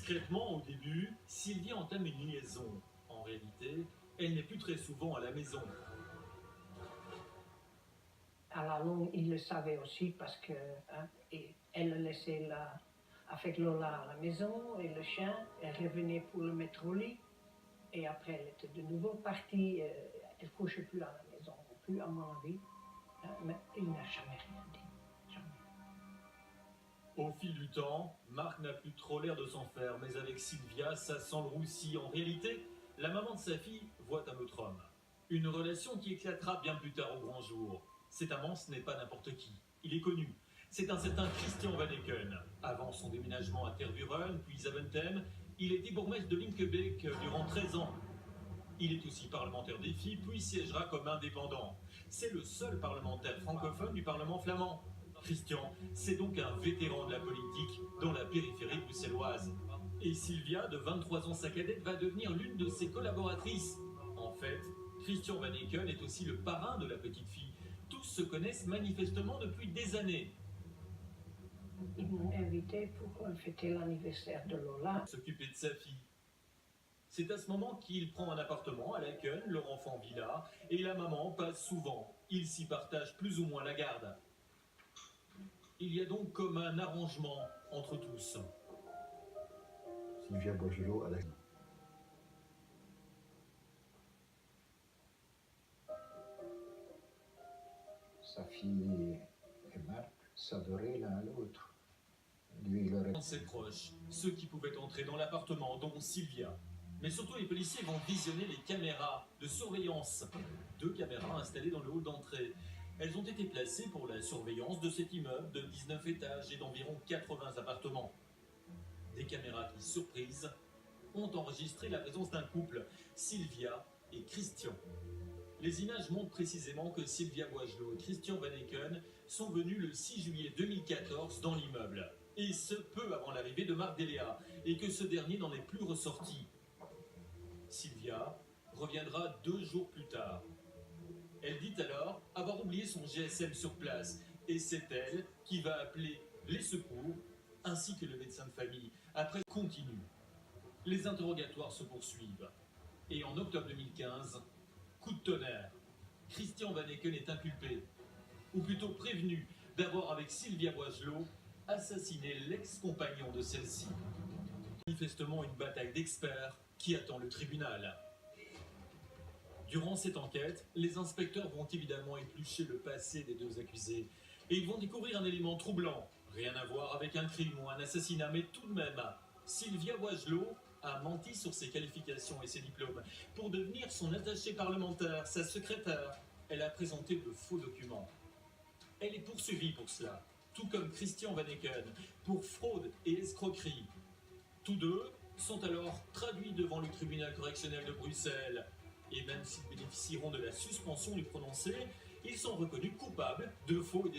Discrètement, au début, Sylvia entame une liaison. En réalité, elle n'est plus très souvent à la maison. À la longue, il le savait aussi parce que elle le laissait là avec Lola à la maison et le chien. Elle revenait pour le mettre au lit. Et après, elle était de nouveau partie. Elle ne couchait plus à la maison, plus à mon avis. Mais il n'a jamais rien dit. Jamais. Au fil du temps, Marc n'a plus trop l'air de s'en faire, mais avec Sylvia, ça sent le roussi. En réalité, la maman de sa fille voit un autre homme. Une relation qui éclatera bien plus tard au grand jour. Cet amant, ce n'est pas n'importe qui. Il est connu. C'est un certain Christian Van Eken. Avant son déménagement à Tervuren, puis Zaventem, il était bourgmestre de Linkebeek durant 13 ans. Il est aussi parlementaire des filles, puis siégera comme indépendant. C'est le seul parlementaire francophone du Parlement flamand. Christian, c'est donc un vétéran de la politique dans la périphérie bruxelloise. Et Sylvia, de 23 ans sa cadette, va devenir l'une de ses collaboratrices. En fait, Christian Van Eken est aussi le parrain de la petite fille. Tous se connaissent manifestement depuis des années. Ils m'ont invité pour fêter l'anniversaire de Lola. S'occuper de sa fille. C'est à ce moment qu'il prend un appartement à Laeken, leur enfant villa, et la maman passe souvent. Ils s'y partagent plus ou moins la garde. Il y a donc comme un arrangement entre tous. Sylvia Boisgelot à la... Sa fille et Marc s'adoraient l'un à l'autre. Lui, il aurait... Ses proches, ceux qui pouvaient entrer dans l'appartement, dont Sylvia. Mais surtout, les policiers vont visionner les caméras de surveillance. 2 caméras installées dans le hall d'entrée. Elles ont été placées pour la surveillance de cet immeuble de 19 étages et d'environ 80 appartements. Des caméras qui, surprise, ont enregistré la présence d'un couple, Sylvia et Christian. Les images montrent précisément que Sylvia Boisgelot et Christian Van Eken sont venus le 6 juillet 2014 dans l'immeuble. Et ce, peu avant l'arrivée de Marc Deléa, et que ce dernier n'en est plus ressorti. Sylvia reviendra 2 jours plus tard. Elle dit alors avoir oublié son GSM sur place, et c'est elle qui va appeler les secours, ainsi que le médecin de famille. Après, continue. Les interrogatoires se poursuivent. Et en octobre 2015, coup de tonnerre. Christian Van Eken est inculpé, ou plutôt prévenu, d'avoir avec Sylvia Boisgelot assassiné l'ex-compagnon de celle-ci. Manifestement une bataille d'experts qui attend le tribunal. Durant cette enquête, les inspecteurs vont évidemment éplucher le passé des 2 accusés. Et ils vont découvrir un élément troublant. Rien à voir avec un crime ou un assassinat, mais tout de même, Sylvia Boisgelot a menti sur ses qualifications et ses diplômes. Pour devenir son attachée parlementaire, sa secrétaire, elle a présenté de faux documents. Elle est poursuivie pour cela, tout comme Christian Van Eken, pour fraude et escroquerie. Tous 2 sont alors traduits devant le tribunal correctionnel de Bruxelles. Et même s'ils bénéficieront de la suspension du prononcé, ils sont reconnus coupables de faux et